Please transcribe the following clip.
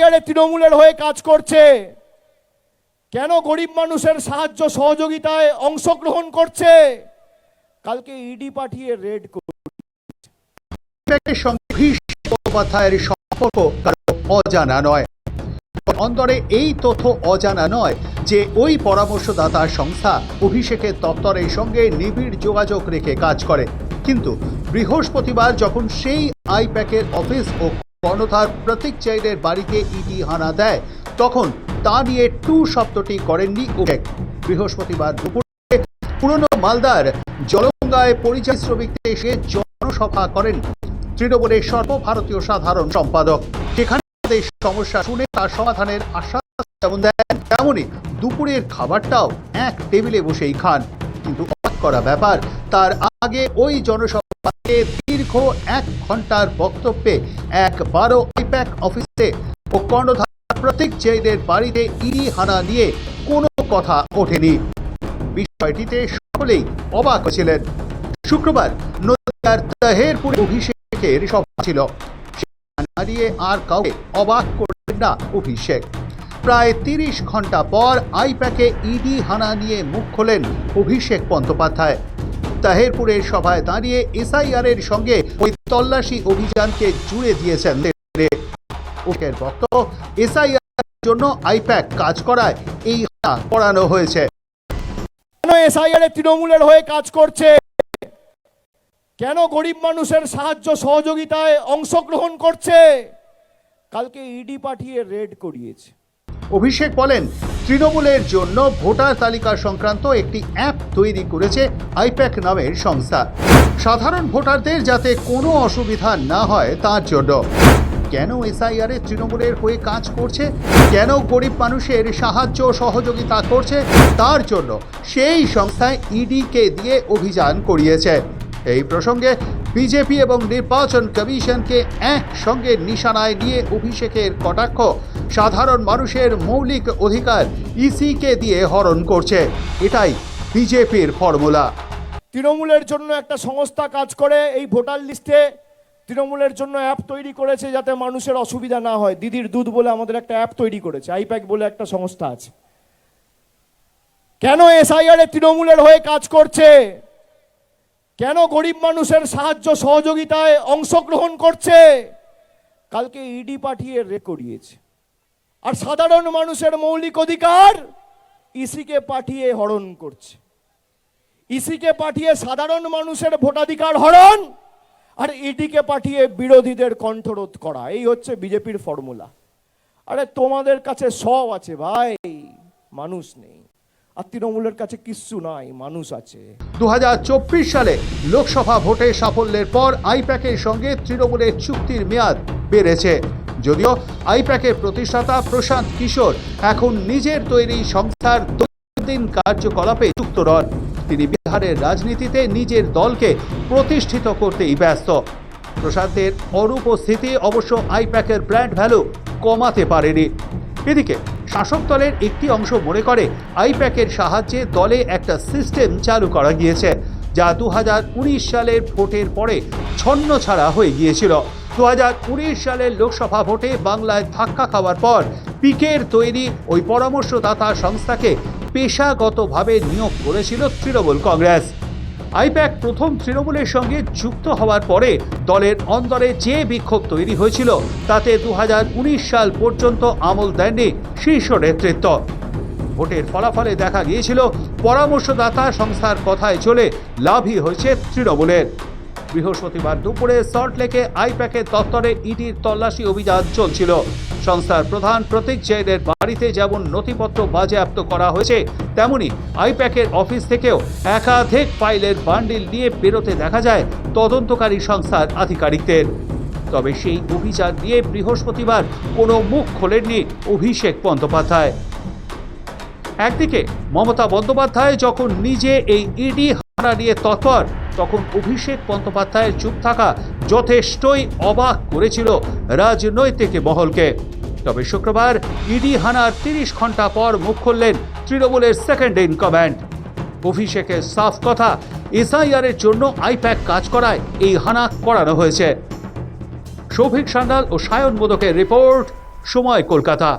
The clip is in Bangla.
এসআইআর তৃণমূলের হয়ে কাজ করছে, কেন গরিব মানুষের সাহায্য সহযোগিতায় অংশগ্রহণ করছে, কালকে ইডি পাঠিয়ে রেড আইপ্যাকের সঙ্গে বন্দ্যোপাধ্যায়ের সম্পর্ক কারো অজানা নয়। অন্তরে এই তথ্য অজানা নয় যে ওই পরামর্শদাতা সংস্থা অভিষেকের দপ্তরের সঙ্গে নিবিড় যোগাযোগ রেখে কাজ করে। কিন্তু বৃহস্পতিবার যখন সেই আইপ্যাকের অফিস ও কর্ণধার প্রতীক জৈনের বাড়িতে ইডি হানা দেয়, তখন তা নিয়ে টু শব্দটি করেননি অভিষেক। বৃহস্পতিবার দুপুরে পুরনো মালদার জলঙ্গায় পরিযায়ী শ্রমিকদের এসে জনসভা করেন তৃণমূলের সর্বভারতীয় সাধারণ সম্পাদক। সেখানে সমস্যা শুনে তার সমাধানের আশ্বাস যেমন দেন, তেমনই দুপুরের খাবারটাও এক টেবিলে বসেই খান। কিন্তু অবাক করা ব্যাপার, তার আগে ওই জনসভাতে দীর্ঘ 1 ঘন্টার বক্তব্যে একবারও আইপ্যাক অফিসে ও কর্ণধার প্রতীক জৈনের বাড়িতে ইডি হানা নিয়ে কোনো কথা ওঠেনি। বিষয়টিতে সকলেই অবাক ছিলেন। শুক্রবার নদিয়ার তাহেরপুরে অভিষেকের সভা ছিল, দাঁড়িয়ে আর কাউকে অবাক করলেন না অভিষেক। প্রায় 30 ঘন্টা পর আইপ্যাকে ইডি হানা নিয়ে মুখ খোলেন অভিষেক বন্দ্যোপাধ্যায়। তাহেরপুরের সভায় দাঁড়িয়ে এসআইআর এর সঙ্গে ওই তল্লাশি অভিযানকে জুড়ে দিয়েছেন। অভিষেকের বক্তব্য, এসআইআর এর জন্য আইপ্যাক কাজ করায় এই হানা করানো হয়েছে। কেন এসআইআর তৃণমূলের হয়ে কাজ করছে, কেন গরিব মানুষের সাহায্য সহযোগিতায় অংশগ্রহণ করছে, কালকে ইডি পাঠিয়ে রেড করিয়েছে। অভিষেক বলেন, তৃণমূলের জন্য ভোটার তালিকা সংক্রান্ত একটি অ্যাপ তৈরি করেছে আইপ্যাক নামের সংস্থা, সাধারণ ভোটারদের যাতে কোনো অসুবিধা না হয় তার জন্য। কেন এসআইআর এ তৃণমূলের হয়ে কাজ করছে, কেন গরিব মানুষের সাহায্য সহযোগিতা করছে, তার জন্য সেই সংস্থায় ইডিকে দিয়ে অভিযান করিয়েছে। এই প্রসঙ্গে বিজেপি এবং নির্বাচন কমিশনকে একসঙ্গে নিশানায় নিয়ে অভিষেকের কটাক্ষ, সাধারণ মানুষের মৌলিক অধিকার ইসিকে দিয়ে হরণ করছে। এটাই বিজেপির ফর্মুলা। তৃণমূলের জন্য একটা সংস্থা কাজ করে, এই ভোটার লিস্টে তৃণমূলের জন্য অ্যাপ তৈরি করেছে যাতে মানুষের অসুবিধা না হয়। দিদির দুধ বলে আমাদের একটা অ্যাপ তৈরি করেছে, আইপ্যাক বলে একটা সংস্থা আছে। কেন এসআইআর তৃণমূলের হয়ে কাজ করছে, কেন গরিব মানুষের সাহায্য সহযোগিতায় অংশগ্রহণ করছে, কালকে ইডি পাঠিয়ে রেড করিয়েছে। আর সাধারণ মানুষের মৌলিক অধিকার ইসিকে পাঠিয়ে হরণ করছে। ইসিকে পাঠিয়ে সাধারণ মানুষের ভোটাধিকার হরণ, আর ইডিকে পাঠিয়ে বিরোধীদের কণ্ঠরোধ করা। এই হচ্ছে বিজেপির ফর্মুলা। আরে তোমাদের কাছে সব আছে ভাই, মানুষ নেই। আর তৃণমূলের কাছে কিচ্ছু নাই, মানুষ আছে। 2024 সালে লোকসভা ভোটে সাফল্যের পর আইপ্যাকের সঙ্গে তৃণমূলের চুক্তির মেয়াদ বেড়েছে। যদিও আইপ্যাকের প্রতিষ্ঠাতা প্রশান্ত কিশোর এখন নিজের তৈরি সংস্থার দৈনন্দিন কার্যকলাপে যুক্ত নন। তিনি বিহারের রাজনীতিতে নিজের দলকে প্রতিষ্ঠিত করতেই ব্যস্ত। প্রশান্তের অনুপস্থিতি অবশ্য আইপ্যাকের ব্র্যান্ড ভ্যালু কমাতে পারেনি। এদিকে শাসক দলের একটি অংশ মনে করে আইপ্যাকের সাহায্যে দলে একটা সিস্টেম চালু করা গিয়েছে, যা 2019 সালের ভোটের পরে ছন্নছাড়া হয়ে গিয়েছিল। 2019 সালের লোকসভা ভোটে বাংলায় ধাক্কা খাওয়ার পর পিকের তৈরি ওই পরামর্শদাতা সংস্থাকে পেশাগতভাবে নিয়োগ করেছিল তৃণমূল কংগ্রেস। আইপ্যাক প্রথম তৃণমূলের সঙ্গে যুক্ত হওয়ার পরে দলের অন্দরে যে বিক্ষোভ তৈরি হয়েছিল তাতে 2019 সাল পর্যন্ত আমল দেননি শীর্ষ নেতৃত্ব। ভোটের ফলাফলে দেখা গিয়েছিল পরামর্শদাতা সংস্থার কথায় চলে লাভই হয়েছে তৃণমূলের। বৃহস্পতিবার দুপুরে সল্টলেকে আইপ্যাকের দপ্তরে ইডির তল্লাশি অভিযান চলছিল। সংস্থার প্রধান প্রতীক জৈনের বাড়িতে যেমন নথিপত্র বাজেয়াপ্ত করা হয়েছে, তেমনি আইপ্যাকের অফিস থেকেও একাধিক ফাইলের বান্ডিল নিয়ে বেরোতে দেখা যায় তদন্তকারী সংস্থার আধিকারিকদের। তবে সেই অভিযান নিয়ে বৃহস্পতিবার কোনো মুখ খোলেননি অভিষেক বন্দ্যোপাধ্যায়। একদিকে মমতা বন্দ্যোপাধ্যায় যখন নিজে এই ইডি হানা নিয়ে তৎপর, তখন অভিষেক বন্দ্যোপাধ্যায়ের চুপ থাকা যথেষ্টই অবাক করেছিল রাজনৈতিক মহলকে। তবে শুক্রবার ইডি হানার 30 ঘন্টা পর মুখ খুললেন তৃণমূলের সেকেন্ড ইন কমান্ড। অভিষেকের সাফ কথা, এসআইআর এর জন্য আইপ্যাক কাজ করায় এই হানা করানো হয়েছে। সৌভিক সান্যাল ও সায়ন মোদকের রিপোর্ট, সময় কলকাতা।